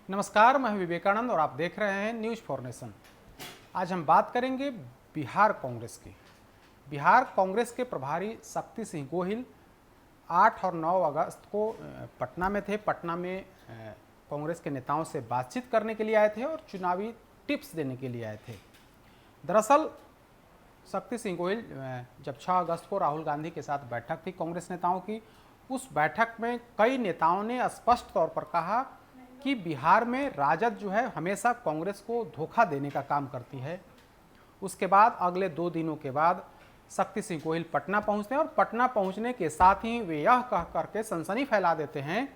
नमस्कार, मैं विवेकानंद और आप देख रहे हैं न्यूज़ फॉर नेशन। आज हम बात करेंगे बिहार कांग्रेस की। बिहार कांग्रेस के प्रभारी शक्ति सिंह गोहिल 8 और 9 अगस्त को पटना में थे। पटना में कांग्रेस के नेताओं से बातचीत करने के लिए आए थे और चुनावी टिप्स देने के लिए आए थे। दरअसल शक्ति सिंह गोहिल जब 6 अगस्त को राहुल गांधी के साथ बैठक थी कांग्रेस नेताओं की, उस बैठक में कई नेताओं ने स्पष्ट तौर पर कहा कि बिहार में राजद जो है हमेशा कांग्रेस को धोखा देने का काम करती है। उसके बाद अगले 2 दिनों के बाद शक्ति सिंह गोहिल पटना पहुंचते हैं और पटना पहुंचने के साथ ही वे यह कह करके सनसनी फैला देते हैं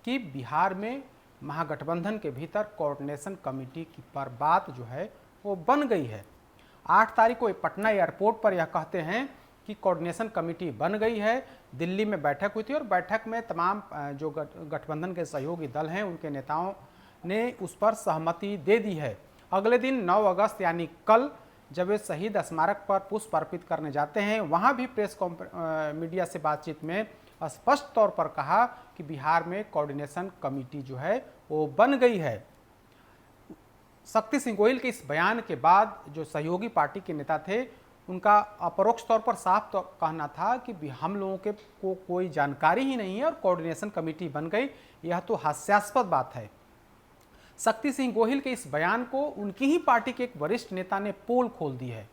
कि बिहार में महागठबंधन के भीतर कोऑर्डिनेशन कमेटी की पर बात जो है वो बन गई है। 8 तारीख को पटना एयरपोर्ट पर यह कहते हैं कि कोऑर्डिनेशन कमेटी बन गई है। दिल्ली में बैठक हुई थी और बैठक में तमाम जो गठबंधन के सहयोगी दल हैं उनके नेताओं ने उस पर सहमति दे दी है। अगले दिन 9 अगस्त यानी कल जब वे शहीद स्मारक पर पुष्प अर्पित करने जाते हैं, वहां भी मीडिया से बातचीत में स्पष्ट तौर पर कहा कि बिहार में कोऑर्डिनेशन कमेटी जो है वो बन गई है। शक्ति सिंह गोहिल के इस बयान के बाद जो सहयोगी पार्टी के नेता थे उनका अपरोक्ष तौर पर साफ तो कहना था कि हम लोगों के को कोई जानकारी ही नहीं है और कोऑर्डिनेशन कमेटी बन गई, यह तो हास्यास्पद बात है। शक्ति सिंह गोहिल के इस बयान को उनकी ही पार्टी के एक वरिष्ठ नेता ने पोल खोल दी है।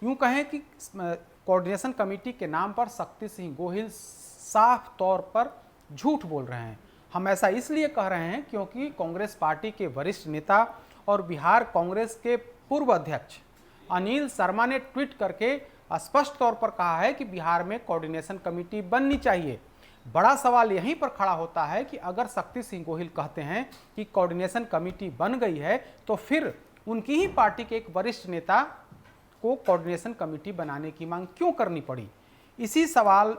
यूं कहें कि कोऑर्डिनेशन कमेटी के नाम पर शक्ति सिंह गोहिल साफ तौर पर झूठ बोल रहे हैं। हम ऐसा इसलिए कह रहे हैं क्योंकि कांग्रेस पार्टी के वरिष्ठ नेता और बिहार कांग्रेस के पूर्व अध्यक्ष अनिल शर्मा ने ट्वीट करके स्पष्ट तौर पर कहा है कि बिहार में कोऑर्डिनेशन कमेटी बननी चाहिए। बड़ा सवाल यहीं पर खड़ा होता है कि अगर शक्ति सिंह गोहिल कहते हैं कि कोऑर्डिनेशन कमेटी बन गई है तो फिर उनकी ही पार्टी के एक वरिष्ठ नेता को कोऑर्डिनेशन कमेटी बनाने की मांग क्यों करनी पड़ी। इसी सवाल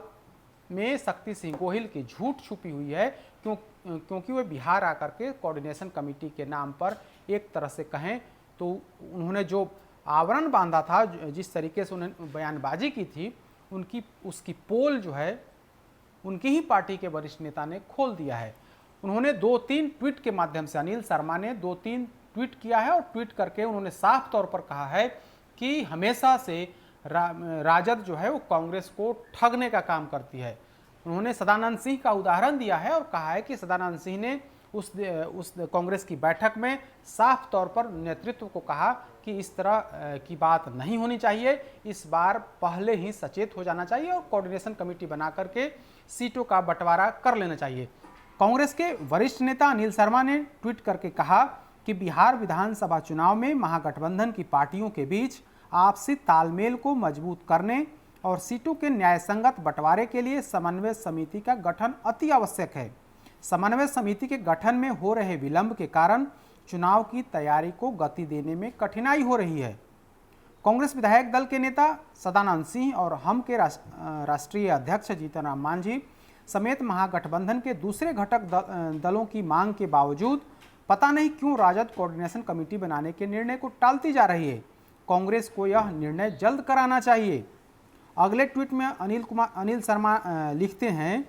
में शक्ति सिंह गोहिल की झूठ छुपी हुई है, क्योंकि वे बिहार आकर के कोऑर्डिनेशन कमेटी के नाम पर एक तरह से कहें तो उन्होंने जो आवरण बांधा था, जिस तरीके से उन्होंने बयानबाजी की थी, उसकी पोल जो है उनकी ही पार्टी के वरिष्ठ नेता ने खोल दिया है। उन्होंने 2-3 ट्वीट के माध्यम से, अनिल शर्मा ने 2-3 ट्वीट किया है और ट्वीट करके उन्होंने साफ तौर पर कहा है कि हमेशा से राजद जो है वो कांग्रेस को ठगने का काम करती है। उन्होंने सदानंद सिंह का उदाहरण दिया है और कहा है कि सदानंद सिंह ने उस कांग्रेस की बैठक में साफ तौर पर नेतृत्व को कहा कि इस तरह की बात नहीं होनी चाहिए, इस बार पहले ही सचेत हो जाना चाहिए और कोऑर्डिनेशन कमेटी बना करके सीटों का बंटवारा कर लेना चाहिए। कांग्रेस के वरिष्ठ नेता अनिल शर्मा ने ट्वीट करके कहा कि बिहार विधानसभा चुनाव में महागठबंधन की पार्टियों के बीच आपसी तालमेल को मजबूत करने और सीटों के न्यायसंगत बंटवारे के लिए समन्वय समिति का गठन अति आवश्यक है। समन्वय समिति के गठन में हो रहे विलंब के कारण चुनाव की तैयारी को गति देने में कठिनाई हो रही है। कांग्रेस विधायक दल के नेता सदानंद सिंह और हम के राष्ट्रीय अध्यक्ष जीतन राम मांझी समेत महागठबंधन के दूसरे घटक दलों की मांग के बावजूद पता नहीं क्यों राजद कोऑर्डिनेशन कमेटी बनाने के निर्णय को टालती जा रही है। कांग्रेस को यह निर्णय जल्द कराना चाहिए। अगले ट्वीट में अनिल शर्मा लिखते हैं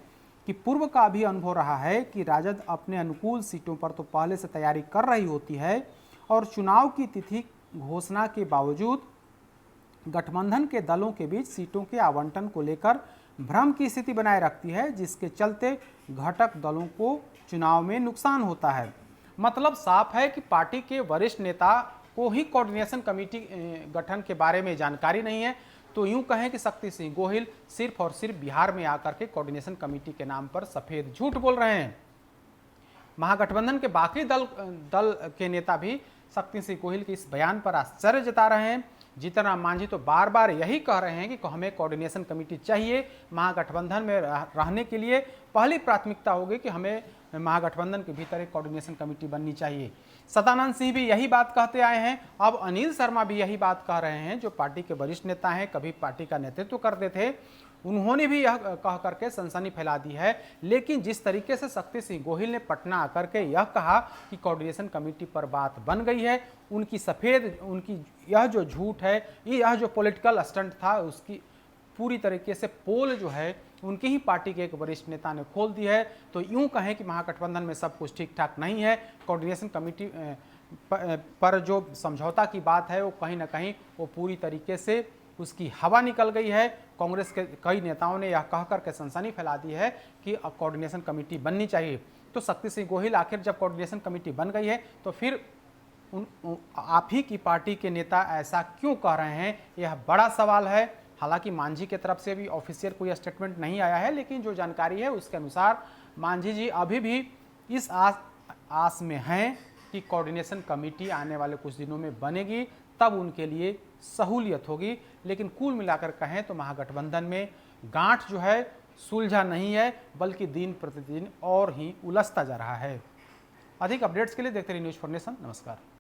कि पूर्व का भी अनुभव रहा है कि राजद अपने अनुकूल सीटों पर तो पहले से तैयारी कर रही होती है और चुनाव की तिथि घोषणा के बावजूद गठबंधन के दलों के बीच सीटों के आवंटन को लेकर भ्रम की स्थिति बनाए रखती है, जिसके चलते घटक दलों को चुनाव में नुकसान होता है। मतलब साफ है कि पार्टी के वरिष्ठ नेता को ही कोऑर्डिनेशन कमेटी गठन के बारे में जानकारी नहीं है। तो यूं कहें कि शक्ति सिंह गोहिल सिर्फ और सिर्फ बिहार में आकर के कोऑर्डिनेशन कमेटी के नाम पर सफेद झूठ बोल रहे हैं। महागठबंधन के बाकी दल के नेता भी शक्ति सिंह गोहिल के इस बयान पर आश्चर्य जता रहे हैं। जीतन राम मांझी तो बार बार यही कह रहे हैं कि हमें कोऑर्डिनेशन कमेटी चाहिए। महागठबंधन में रहने के लिए पहली प्राथमिकता होगी कि हमें महागठबंधन के भीतर एक कोऑर्डिनेशन कमेटी बननी चाहिए। सदानंद सिंह भी यही बात कहते आए हैं। अब अनिल शर्मा भी यही बात कह रहे हैं, जो पार्टी के वरिष्ठ नेता हैं, कभी पार्टी का नेतृत्व करते थे। उन्होंने भी यह कह करके सनसनी फैला दी है। लेकिन जिस तरीके से शक्ति सिंह गोहिल ने पटना आकर के यह कहा कि कोऑर्डिनेशन कमेटी पर बात बन गई है, उनकी यह जो झूठ है, यह जो पॉलिटिकल स्टंट था, उसकी पूरी तरीके से पोल जो है उनकी ही पार्टी के एक वरिष्ठ नेता ने खोल दी है। तो यूं कहें कि महागठबंधन में सब कुछ ठीक ठाक नहीं है। कोऑर्डिनेशन कमेटी पर जो समझौता की बात है वो कहीं ना कहीं वो पूरी तरीके से उसकी हवा निकल गई है। कांग्रेस के कई नेताओं ने यह कहकर के सनसनी फैला दी है कि अब कोऑर्डिनेशन कमेटी बननी चाहिए। तो शक्ति सिंह गोहिल आखिर जब कोऑर्डिनेशन कमेटी बन गई है तो फिर आप ही की पार्टी के नेता ऐसा क्यों कह रहे हैं, यह बड़ा सवाल है। हालांकि मांझी की तरफ से भी ऑफिशियल कोई स्टेटमेंट नहीं आया है, लेकिन जो जानकारी है उसके अनुसार मांझी जी अभी भी इस आस में हैं कि कोऑर्डिनेशन कमेटी आने वाले कुछ दिनों में बनेगी, तब उनके लिए सहूलियत होगी। लेकिन कुल मिलाकर कहें तो महागठबंधन में गांठ जो है सुलझा नहीं है, बल्कि दिन प्रतिदिन और ही उलझता जा रहा है। अधिक अपडेट्स के लिए देखते रहिए न्यूज़ फॉर नेशन। नमस्कार।